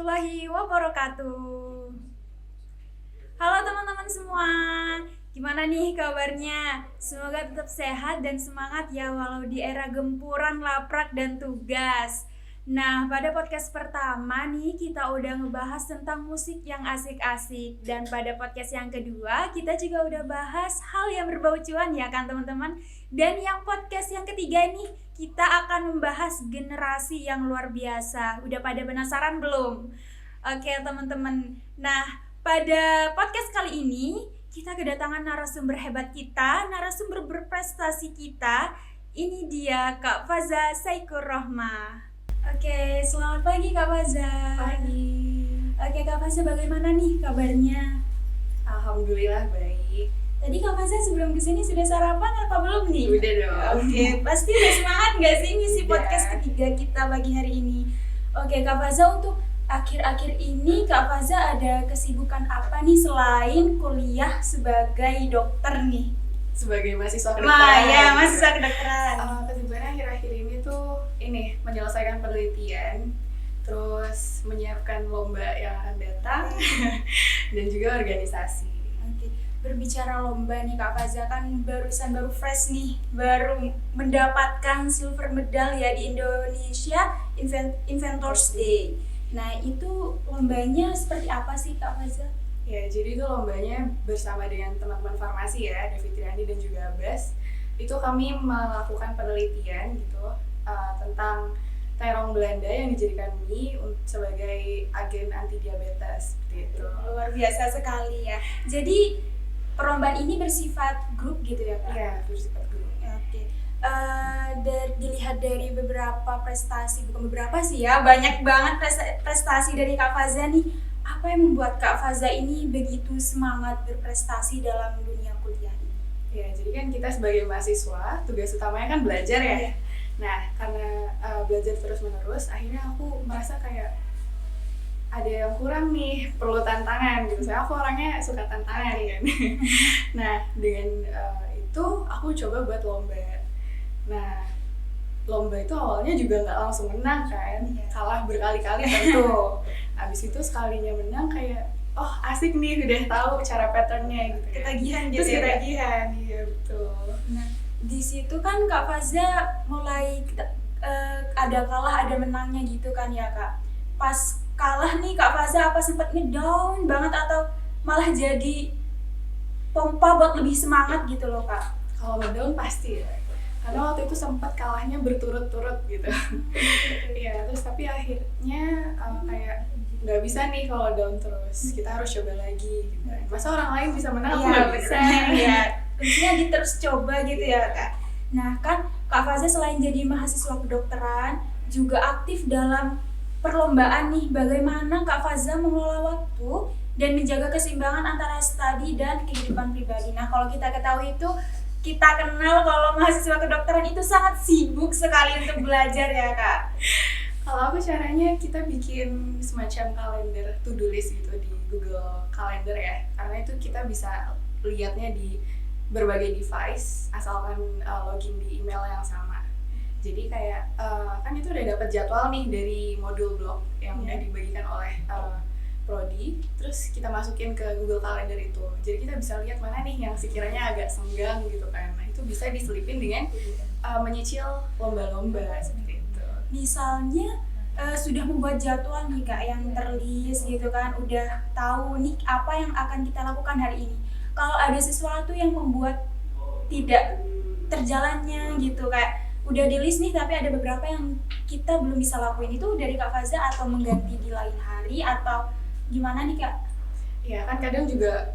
warahmatullahi wabarakatuh. Halo teman-teman semua, gimana nih kabarnya? Semoga tetap sehat dan semangat ya walau di era gempuran laprak dan tugas. Nah, pada podcast pertama nih kita udah ngebahas tentang musik yang asik-asik. Dan pada podcast yang kedua kita juga udah bahas hal yang berbau cuan ya kan teman-teman. Dan yang podcast yang ketiga nih kita akan membahas generasi yang luar biasa. Udah pada penasaran belum? Oke teman-teman, nah pada podcast kali ini kita kedatangan narasumber hebat kita, narasumber berprestasi kita. Ini dia Kak Faza Saikur Rohmah. Oke, selamat pagi Kak Faza. Pagi. Oke Kak Faza, bagaimana nih kabarnya? Alhamdulillah baik. Tadi Kak Faza sebelum kesini sudah sarapan atau belum nih? Udah dong. Oke, pasti udah semangat gak sih ngisi podcast ketiga kita pagi hari ini? Oke Kak Faza, untuk akhir-akhir ini Kak Faza ada kesibukan apa nih selain kuliah sebagai dokter nih? Sebagai mahasiswa kedokteran. Ya, mahasiswa kedokteran. Kesibukannya akhir-akhir ini tuh menyelesaikan penelitian, terus menyiapkan lomba yang akan datang, dan juga organisasi. Oke, berbicara lomba nih Kak Faza, kan baru fresh nih, baru mendapatkan silver medal ya di Indonesia Inventors Day. Nah itu lombanya seperti apa sih Kak Faza? Ya, jadi itu lombanya bersama dengan teman-teman farmasi ya, David Triandi dan juga Abbas. Itu kami melakukan penelitian gitu tentang terong Belanda yang dijadikan mie sebagai agen anti diabetes seperti itu. Luar biasa sekali ya. Jadi perlombaan ini bersifat grup gitu ya Kak? Iya, bersifat grup. Oke. Dilihat dari beberapa prestasi, bukan beberapa sih ya, banyak banget prestasi dari Kak Faza nih. Apa yang membuat Kak Faza ini begitu semangat berprestasi dalam dunia kuliah ini? Ya, jadi kan kita sebagai mahasiswa, tugas utamanya kan belajar ya. Iya. Nah, karena belajar terus-menerus, akhirnya aku merasa kayak ada yang kurang nih, perlu tantangan gitu. Soalnya aku orangnya suka tantangan kan. Nah, dengan itu aku coba buat lomba. Nah, lomba itu awalnya juga nggak langsung menang kan, kalah berkali-kali tentu. Habis itu sekalinya menang kayak, oh asik nih, udah tahu cara patternnya gitu. Ketagihan gitu. Terus ya, Kak? ketagihan, iya betul. Nah, di situ kan Kak Faza mulai ada kalah ada menangnya gitu kan ya Kak. Pas kalah nih Kak Faza apa sempat ngedown banget atau malah jadi pompa buat lebih semangat gitu loh Kak? Kalau ngedown pasti ya. Karena waktu itu sempat kalahnya berturut-turut gitu. Iya, terus tapi akhirnya kayak nggak bisa nih kalau down terus. Kita harus coba lagi gitu. Masa orang lain bisa menang, aku nggak bisa. Ya, tentunya terus coba gitu ya Kak. Nah kan Kak Faza selain jadi mahasiswa kedokteran juga aktif dalam perlombaan nih. Bagaimana Kak Faza mengelola waktu dan menjaga keseimbangan antara studi dan kehidupan pribadi? Nah kalau kita ketahui itu, kita kenal kalau mahasiswa kedokteran itu sangat sibuk sekali untuk belajar ya Kak. Kalau aku caranya kita bikin semacam kalender to-do list gitu di Google Calendar ya. Karena itu kita bisa lihatnya di berbagai device asalkan login di email yang sama. Jadi kayak kan itu udah dapat jadwal nih dari modul blog yang udah dibagikan oleh Prodi, terus kita masukin ke Google Calendar itu. Jadi kita bisa lihat mana nih yang sekiranya agak senggang gitu kan. Nah itu bisa diselipin dengan menyicil lomba-lomba seperti itu. Misalnya sudah membuat jadwal nih Kak yang terlist gitu kan, udah tahu nih apa yang akan kita lakukan hari ini. Kalau ada sesuatu yang membuat tidak terjalannya gitu, kayak udah di list nih tapi ada beberapa yang kita belum bisa lakuin, itu dari Kak Faza atau mengganti di lain hari atau gimana nih Kak? Ya kan kadang juga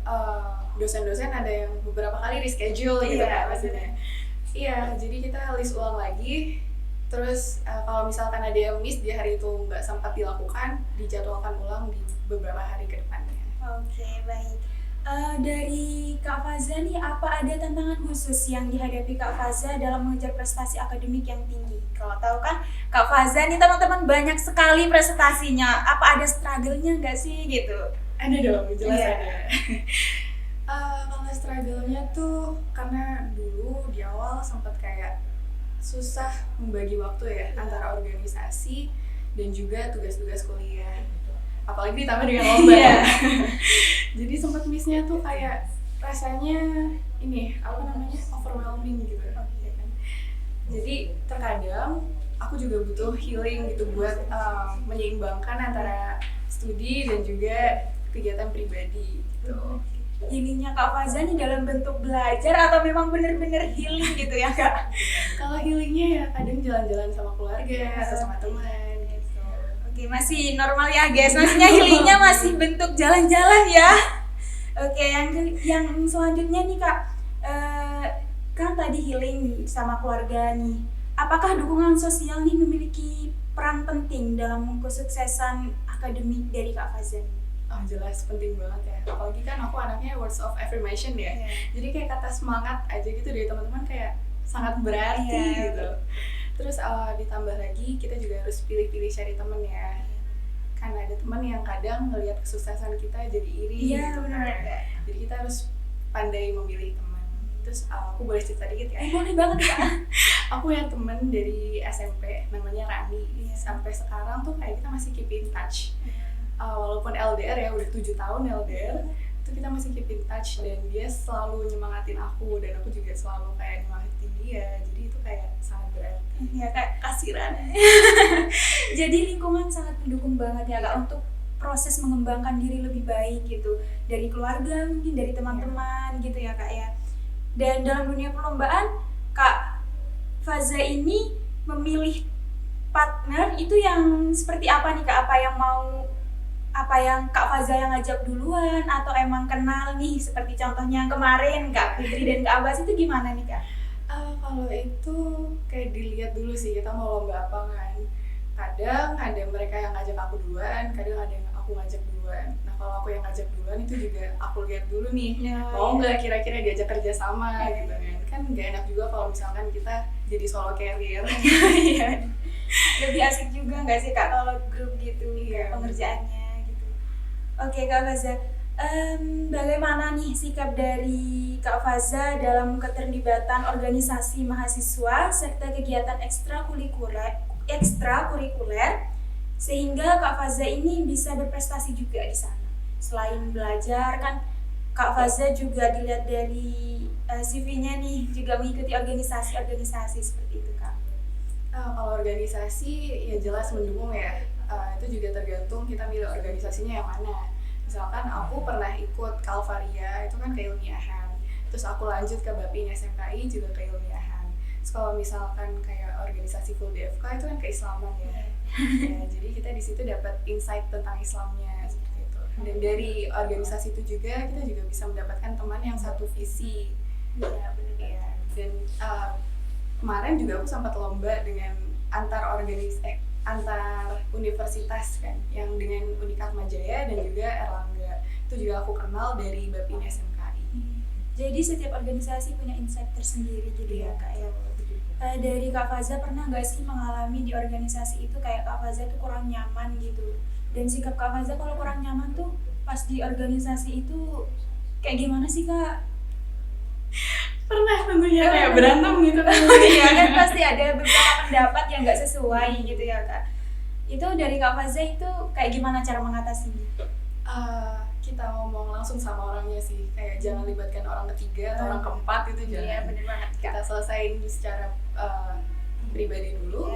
dosen-dosen ada yang beberapa kali reschedule gitu kan maksudnya. Iya, jadi kita list ulang lagi. Terus kalau misalkan ada yang miss di hari itu nggak sempat dilakukan, dijadwalkan ulang di beberapa hari ke depannya. Oke, baik. Dari Kak Faza nih, apa ada tantangan khusus yang dihadapi Kak Faza dalam mengejar prestasi akademik yang tinggi? Kalau tahu kan Kak Faza nih teman-teman banyak sekali prestasinya. Apa ada struggle-nya nggak sih gitu? Ada dong, jelas Iya. ada. Kalau struggle-nya tuh karena dulu di awal sempat kayak susah membagi waktu ya antara organisasi dan juga tugas-tugas kuliah. apalagi ditambah dengan lomba. Iya. Jadi sempat missnya tuh kayak rasanya ini apa namanya overwhelming gitu. Ya kan? Jadi terkadang aku juga butuh healing gitu buat menyeimbangkan antara studi dan juga kegiatan pribadi gitu. Healingnya Kak Faza nih dalam bentuk belajar atau memang bener-bener healing gitu ya Kak? Kalau healingnya ya kadang jalan-jalan sama keluarga atau sama teman gitu. Oke, masih normal ya guys, maksudnya healingnya masih bentuk jalan-jalan ya. Oke, yang selanjutnya nih Kak, kan tadi healing sama keluarga nih. Apakah dukungan sosial nih memiliki peran penting dalam kesuksesan akademik dari Kak Faza? Oh jelas penting banget ya, apalagi kan aku anaknya words of affirmation ya. Jadi kayak kata semangat aja gitu dari teman-teman kayak sangat berarti gitu. Terus ditambah lagi kita juga harus pilih-pilih cari temen ya. Karena ada teman yang kadang ngelihat kesuksesan kita jadi iri gitu kan. Jadi kita harus pandai memilih teman. Terus aku boleh cerita dikit ya? Boleh banget Kak. Aku punya temen dari SMP namanya Rani. Sampai sekarang tuh kayak kita masih keep in touch. Walaupun LDR ya, udah 7 tahun LDR, itu kita masih keep in touch dan dia selalu nyemangatin aku dan aku juga selalu kayak nyemangatin dia. Jadi itu kayak sangat berarti. Ya kayak kasiran. Jadi lingkungan sangat mendukung banget ya Kak untuk proses mengembangkan diri lebih baik gitu, dari keluarga mungkin, dari teman-teman gitu ya Kak ya. Dan dalam dunia perlombaan Kak Faza ini memilih partner itu yang seperti apa nih Kak? Apa yang Kak Faza yang ngajak duluan atau emang kenal nih, seperti contohnya kemarin Kak Putri dan Kak Abbas, itu gimana nih Kak? Kalau itu kayak dilihat dulu sih kita mau lomba apa kan. Kadang ada mereka yang ngajak aku duluan, kadang ada yang aku ngajak duluan. Nah kalau aku yang ngajak duluan itu juga aku lihat dulu nih, mau nggak kira-kira diajak kerja sama gitu kan. Kan nggak enak juga kalau misalkan kita jadi solo carrier. Lebih asik juga nggak sih Kak kalau grup gitu pengerjaannya? Oke Kak Faza, bagaimana nih sikap dari Kak Faza dalam keterlibatan organisasi mahasiswa serta kegiatan ekstrakurikuler sehingga Kak Faza ini bisa berprestasi juga di sana? Selain belajar kan Kak Faza juga dilihat dari CV-nya nih juga mengikuti organisasi-organisasi seperti itu Kak. Kalau organisasi ya jelas mendukung ya. Itu juga tergantung kita milih organisasinya yang mana. Misalkan aku pernah ikut Kalvaria, itu kan keilmiahan. Terus aku lanjut ke Bapin SMKI juga keilmiahan. Terus kalau misalkan kayak organisasi full DFK itu kan keislaman ya. Jadi kita di situ dapat insight tentang Islamnya seperti itu. Dan dari organisasi itu juga kita juga bisa mendapatkan teman yang satu visi. Ya benar ya. Dan kemarin juga aku sempat lomba dengan antar universitas kan, yang dengan Unikat Majaya dan juga Erlangga. Itu juga aku kenal dari Bapin SMKI. Jadi setiap organisasi punya insight tersendiri gitu ya Kak ya. Dari Kak Faza pernah nggak sih mengalami di organisasi itu kayak Kak Faza tuh kurang nyaman gitu? Dan sikap Kak Faza kalau kurang nyaman tuh pas di organisasi itu kayak gimana sih Kak? Pernah tentunya kayak berantem gitu kan. Iya kan pasti ada beberapa pendapat yang nggak sesuai gitu ya Kak. Itu dari Kak Faza itu kayak gimana cara mengatasinya? Kita ngomong langsung sama orangnya sih, kayak jangan libatkan orang ketiga atau orang keempat itu jangan. Iya benar banget Kak. Kita selesaiin secara pribadi dulu.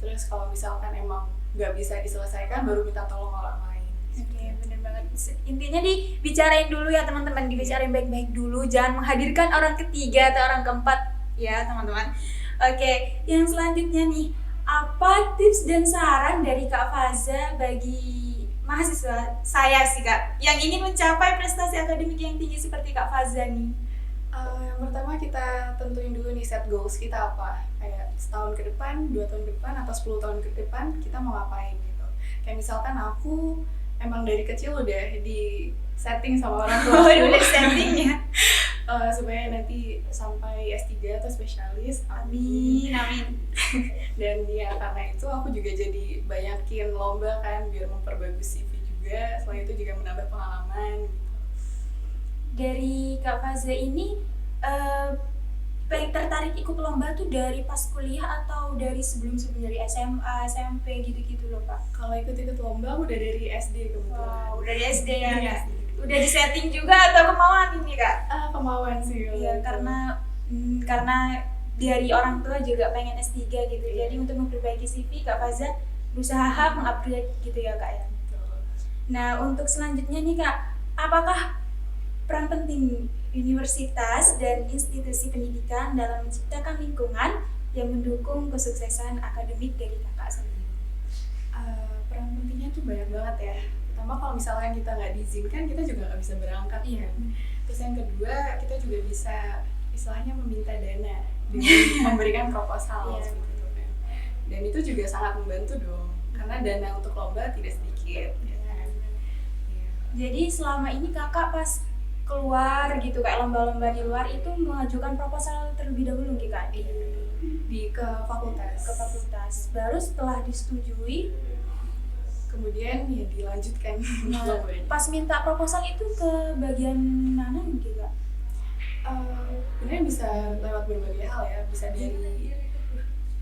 Terus kalau misalkan emang nggak bisa diselesaikan baru minta tolong orang lain. Oke, benar banget. Intinya dibicarain dulu ya teman-teman, dibicarain baik-baik dulu, jangan menghadirkan orang ketiga atau orang keempat ya teman-teman. Oke, yang selanjutnya nih, apa tips dan saran dari Kak Faza bagi mahasiswa saya sih Kak yang ingin mencapai prestasi akademik yang tinggi seperti Kak Faza nih? Yang pertama kita tentuin dulu nih set goals kita apa, kayak setahun ke depan, 2 tahun ke depan, atau 10 tahun ke depan kita mau ngapain gitu. Kayak misalkan aku emang dari kecil udah di setting sama orang tua. Udah setting ya. Supaya nanti sampai S3 atau spesialis. Amin. Dan ya karena itu aku juga jadi banyakin lomba kan biar memperbagus CV juga. Selain itu juga menambah pengalaman gitu. Dari Kak Faza ini tertarik ikut lomba tuh dari pas kuliah atau dari sebelum dari SMA, SMP gitu-gitu loh Kak? Kalau ikut-ikut lomba udah dari SD kebetulan. Wow, udah dari SD ya Dari Kak? SD. Udah disetting juga atau kemauan ini Kak? Kemauan sih. Iya, karena dari orang tua juga pengen S3 gitu. Jadi untuk memperbaiki CV Kak Faza berusaha mengupgrade gitu ya Kak ya. Nah, untuk selanjutnya nih Kak, apakah peran penting universitas dan institusi pendidikan dalam menciptakan lingkungan yang mendukung kesuksesan akademik dari Kakak sendiri? Peran pentingnya tuh banyak banget ya. Pertama kalau misalkan kita nggak diizinkan, kita juga nggak bisa berangkat Iya. kan. Terus yang kedua, kita juga bisa istilahnya meminta dana dengan memberikan proposal Iya. seperti itu kan. Dan itu juga sangat membantu dong, karena dana untuk lomba tidak sedikit. Ya kan? Iya. Jadi selama ini Kakak pas keluar gitu kayak lomba-lomba di luar itu mengajukan proposal terlebih dahulu gitu Kak Ke fakultas. ke fakultas. Baru setelah disetujui, Kemudian ya dilanjutkan nah, lombanya. pas minta proposal itu ke bagian mana gitu Kak? Sebenarnya bisa lewat berbagai hal ya, bisa dari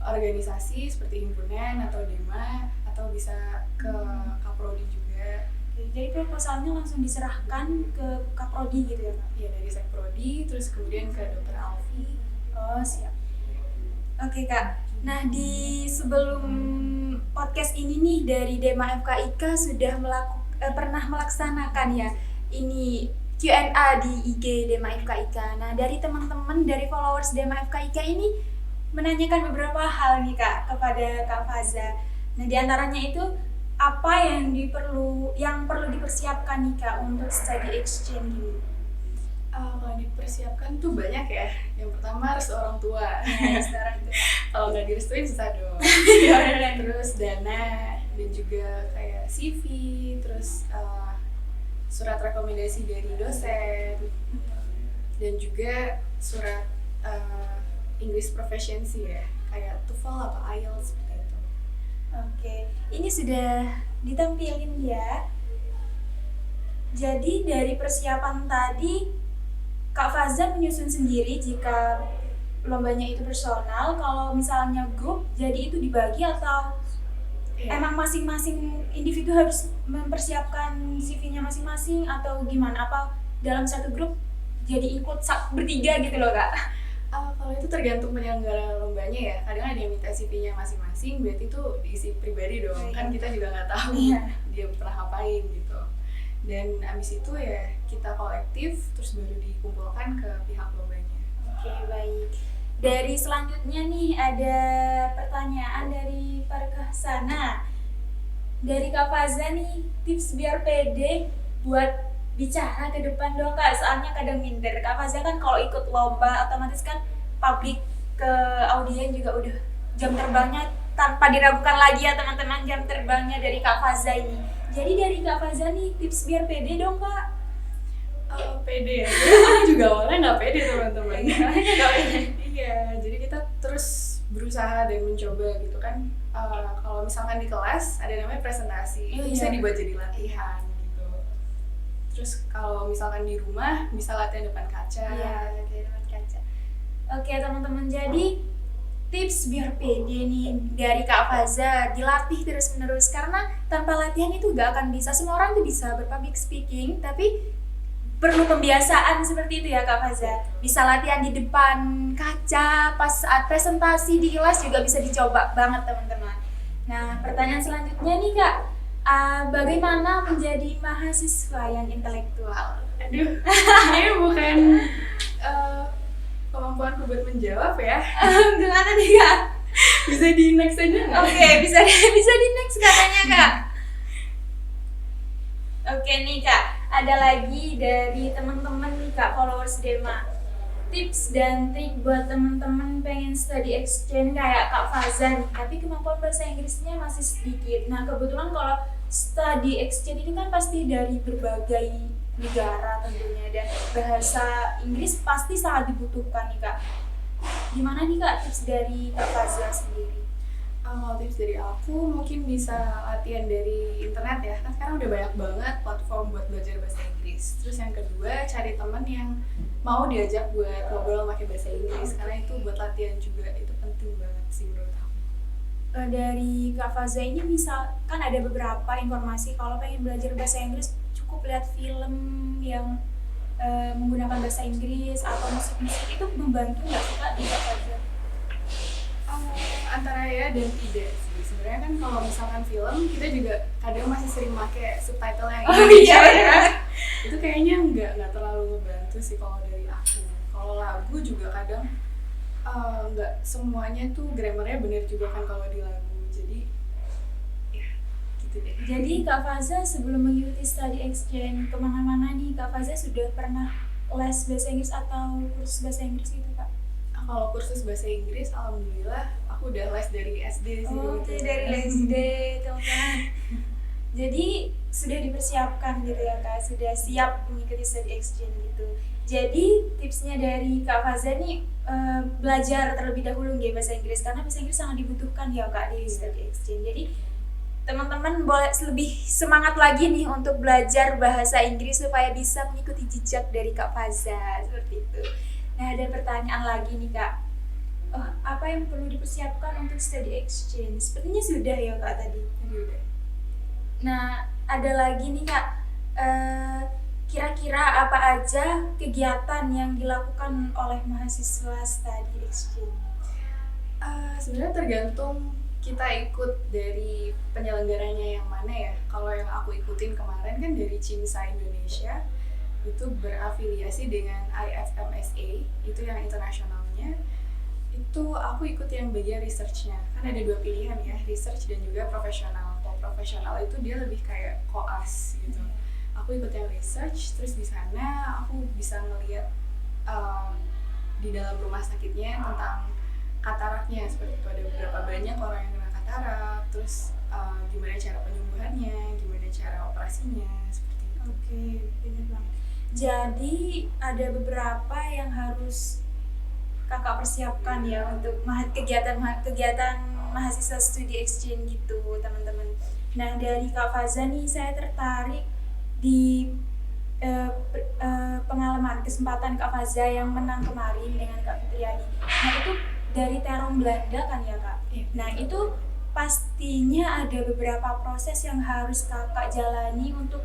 organisasi seperti himpunan atau DEMA, atau bisa ke Kaprodi juga. Oke, jadi proposalnya langsung diserahkan ke Kaprodi gitu ya Kak? Ya dari Sekprodi, terus kemudian ke Dr. Alfi. Oh siap. Oke Kak, nah di sebelum podcast ini nih dari DEMA FKIK sudah pernah melaksanakan ya ini Q&A di IG DEMA FKIK. Nah dari teman-teman dari followers DEMA FKIK ini menanyakan beberapa hal nih Kak kepada Kak Faza. Nah di antaranya itu apa yang perlu dipersiapkan nih Kak untuk study exchange ini? Kalau dipersiapkan tuh banyak ya. Yang pertama harus orang tua. Nah, sekarang itu Kalau nggak direstuin susah dong. Terus dana dan juga kayak CV, terus surat rekomendasi dari dosen, dan juga surat English proficiency ya, kayak TOEFL atau IELTS seperti itu. Oke, ini sudah ditampilin ya. Jadi dari persiapan tadi Kak Faza menyusun sendiri jika lombanya itu personal. Kalau misalnya grup, jadi itu dibagi atau emang masing-masing individu harus mempersiapkan CV-nya masing-masing atau gimana? Apa dalam satu grup jadi ikut bertiga gitu loh Kak? Kalau itu tergantung penyelenggara lombanya ya. Kadang ada yang minta CV-nya masing-masing, berarti itu diisi pribadi dong. Kan kita juga nggak tahu dia pernah ngapain gitu. Dan abis itu ya kita kolektif, terus baru dikumpulkan ke pihak lombanya. Oke, baik. Dari selanjutnya nih ada pertanyaan dari Parkasana. Dari Kak Faza nih, tips biar pede buat bicara ke depan dong Kak, soalnya kadang minder. Kak Faza kan kalau ikut lomba otomatis kan publik ke audien juga udah jam terbangnya tanpa diragukan lagi ya teman-teman, jam terbangnya dari Kak Faza ini. Jadi dari Kak Faza nih tips biar pede dong Kak. Pede ya, aku juga awalnya nggak pede teman-teman. Iya, jadi kita terus berusaha dan mencoba gitu kan. Kalau misalkan di kelas ada namanya presentasi, itu bisa dibuat jadi latihan gitu. Terus kalau misalkan di rumah bisa latihan depan kaca. Iya, depan kaca. Oke teman-teman, jadi tips biar pede nih dari Kak Faza dilatih terus-menerus, karena tanpa latihan itu gak akan bisa. Semua orang tuh bisa berpublic speaking, tapi perlu pembiasaan seperti itu ya Kak Faza. Bisa latihan di depan kaca, pas saat presentasi di kelas juga bisa dicoba banget teman-teman. Nah pertanyaan selanjutnya nih Kak, bagaimana menjadi mahasiswa yang intelektual? Aduh, ini bukan kemampuanku buat menjawab ya. Gimana nih Kak? Bisa di next aja nggak? Oke, bisa di next katanya Kak. Oke nih Kak, ada lagi dari teman-teman nih Kak, followers DEMA. Tips dan trik buat teman-teman pengen study exchange kayak Kak Faza nih, tapi kemampuan bahasa Inggrisnya masih sedikit. Nah kebetulan kalau study exchange ini kan pasti dari berbagai negara tentunya, dan bahasa Inggris pasti sangat dibutuhkan nih Kak. Gimana nih Kak tips dari Kak Faza sendiri? Kalau tips dari aku mungkin bisa latihan dari internet ya, kan sekarang udah banyak banget platform buat belajar bahasa Inggris. Terus yang kedua, cari teman yang mau diajak buat ngobrol pakai bahasa Inggris, karena itu buat latihan juga, itu penting banget sih menurut aku. Dari Kak Faza ini misal kan ada beberapa informasi kalau pengen belajar bahasa Inggris cukup lihat film yang menggunakan bahasa Inggris atau musik-musik, itu membantu nggak sih Kak di Kak Faza? Antara ya dan tidak sih. Sebenarnya kan kalau misalkan film kita juga kadang masih sering pakai subtitle yang Indonesia ya. Itu kayaknya nggak terlalu ngebantu sih kalau dari aku. Kalau lagu juga kadang nggak semuanya tuh grammarnya bener juga kan kalau di lagu. Jadi ya gitu deh. Jadi Kak Faza sebelum mengikuti study exchange kemana-mana nih, Kak Faza sudah pernah les bahasa Inggris atau kursus bahasa Inggris gitu Kak? Kalau kursus bahasa Inggris, alhamdulillah aku udah les dari SD sih. Oke, dari SD teman-teman. Jadi sudah dipersiapkan gitu ya Kak, sudah siap mengikuti study exchange gitu. Jadi tipsnya dari Kak Faza nih belajar terlebih dahulu nggih bahasa Inggris, karena bahasa Inggris sangat dibutuhkan ya Kak di study exchange. Jadi teman-teman boleh lebih semangat lagi nih untuk belajar bahasa Inggris supaya bisa mengikuti jejak dari Kak Faza seperti itu. Nah, ada pertanyaan lagi nih Kak. Apa yang perlu dipersiapkan untuk study exchange? Sepertinya sudah ya Kak tadi. Udah. Nah, ada lagi nih Kak. Kira-kira apa aja kegiatan yang dilakukan oleh mahasiswa study exchange? Sebenarnya tergantung kita ikut dari penyelenggaranya yang mana ya. Kalau yang aku ikutin kemarin kan dari CIMSA Indonesia, itu berafiliasi dengan IFMSA, itu yang internasionalnya. Itu aku ikut yang bagian research-nya. Kan ada 2 pilihan ya, research dan juga profesional. Kalau profesional itu dia lebih kayak koas gitu. Aku ikut yang research, terus di sana aku bisa ngelihat di dalam rumah sakitnya tentang kataraknya, seperti itu. Ada beberapa banyak orang yang kena katarak, terus gimana cara penyembuhannya, gimana cara operasinya, seperti itu. Oke, benar banget. Jadi ada beberapa yang harus Kakak persiapkan ya untuk kegiatan mahasiswa studi exchange gitu teman-teman. Nah, dari Kak Faza nih saya tertarik di pengalaman kesempatan Kak Faza yang menang kemarin dengan Kak Fitriani. Nah, itu dari Terong Belanda kan ya Kak? Nah, itu pastinya ada beberapa proses yang harus Kakak jalani untuk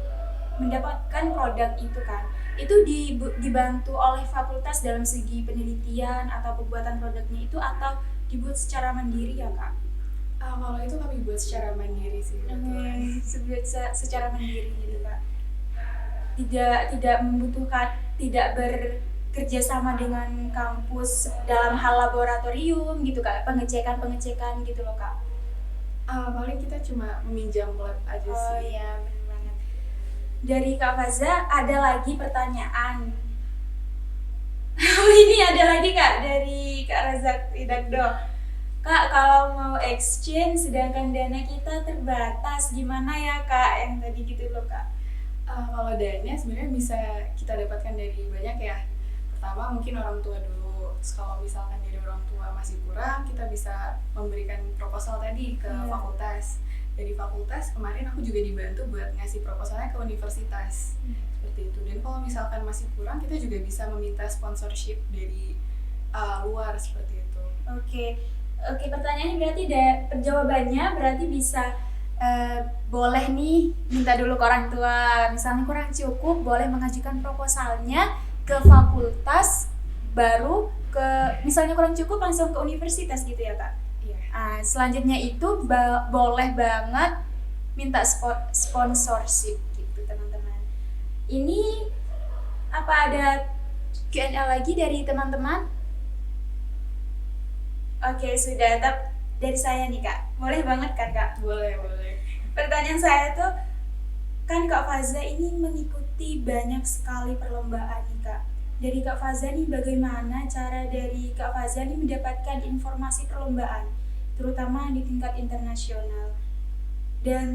mendapatkan produk itu kan. Itu dibantu oleh fakultas dalam segi penelitian atau pembuatan produknya itu, atau dibuat secara mandiri ya Kak? Kalau itu kami buat secara mandiri sih. Secara mandiri gitu Kak. Tidak membutuhkan, tidak bekerja sama dengan kampus dalam hal laboratorium gitu Kak, pengecekan gitu loh Kak. Paling kita cuma meminjam lab aja sih. Oh iya, benar banget. Dari Kak Faza ada lagi pertanyaan. Ini ada lagi Kak dari Kak Razak Idagdo. Kak, kalau mau exchange sedangkan dana kita terbatas, gimana ya Kak? Yang tadi gitu loh Kak. Kalau dana sebenarnya bisa kita dapatkan dari banyak ya. Pertama mungkin orang tua dulu. Terus kalau misalkan dari orang tua masih kurang, kita bisa memberikan proposal tadi ke fakultas. Dari fakultas kemarin aku juga dibantu buat ngasih proposalnya ke universitas. Seperti itu. Dan kalau misalkan masih kurang, kita juga bisa meminta sponsorship dari luar, seperti itu. Oke, pertanyaannya berarti jawabannya berarti bisa boleh nih minta dulu ke orang tua, misalnya kurang cukup boleh mengajukan proposalnya ke fakultas, baru ke misalnya kurang cukup langsung ke universitas gitu ya Kak? Iya. Selanjutnya itu boleh banget minta sponsorship gitu teman-teman. Ini apa ada Q&A lagi dari teman-teman? Oke, sudah. Dari saya nih Kak, boleh banget kan Kak? Boleh. Pertanyaan saya tuh, kan Kak Faza ini mengikuti banyak sekali perlombaan nih Kak. Dari Kak Faza nih, bagaimana cara dari Kak Faza nih mendapatkan informasi perlombaan, terutama di tingkat internasional? Dan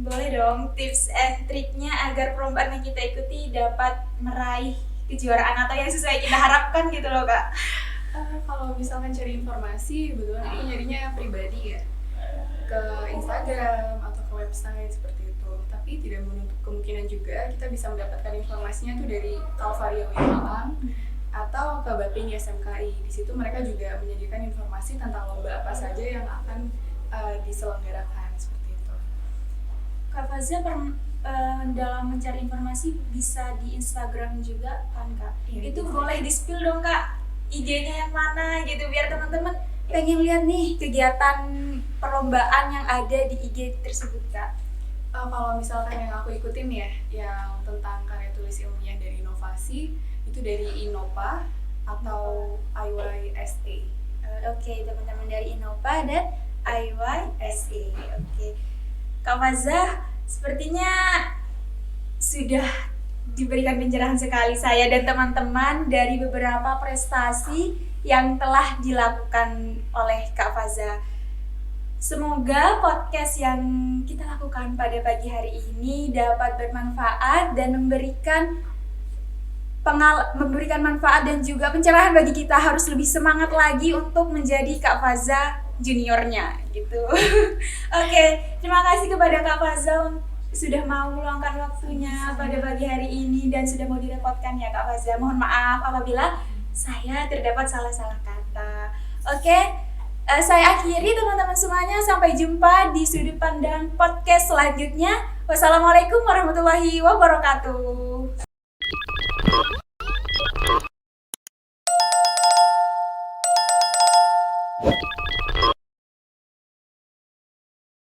boleh dong tips and triknya agar perlombaan yang kita ikuti dapat meraih kejuaraan atau yang sesuai kita harapkan gitu loh Kak. Kalau misalkan cari informasi, kebetulan aku nyarinya pribadi ya, ke Instagram atau ke website seperti itu. Tapi tidak menutup kemungkinan juga kita bisa mendapatkan informasinya tuh dari Kalvaria Wimalang atau ke Bapin SMKI. Di situ mereka juga menyediakan informasi tentang lomba apa saja yang akan diselenggarakan seperti itu. Kak Faza dalam mencari informasi bisa di Instagram juga kan Kak? Iya, Itu bisa. boleh di-spill dong Kak IG-nya yang mana gitu biar teman-teman pengen lihat nih kegiatan perlombaan yang ada di IG tersebut Kak. Kalau misalkan yang aku ikutin ya, yang tentang karya tulis ilmiah dari inovasi, itu dari Innova atau IYSA. Oke, teman-teman dari Innova dan IYSA. Oke. Kak Faza, sepertinya sudah diberikan pencerahan sekali saya dan teman-teman dari beberapa prestasi yang telah dilakukan oleh Kak Faza. Semoga podcast yang kita lakukan pada pagi hari ini dapat bermanfaat dan memberikan manfaat dan juga pencerahan bagi kita harus lebih semangat lagi untuk menjadi Kak Faza juniornya gitu. Oke, terima kasih kepada Kak Faza sudah mau meluangkan waktunya pada pagi hari ini dan sudah mau direpotkan ya Kak Faza. Mohon maaf apabila saya terdapat salah-salah kata. Oke. Saya akhiri teman-teman semuanya, sampai jumpa di sudut pandang podcast selanjutnya. Wassalamualaikum warahmatullahi wabarakatuh.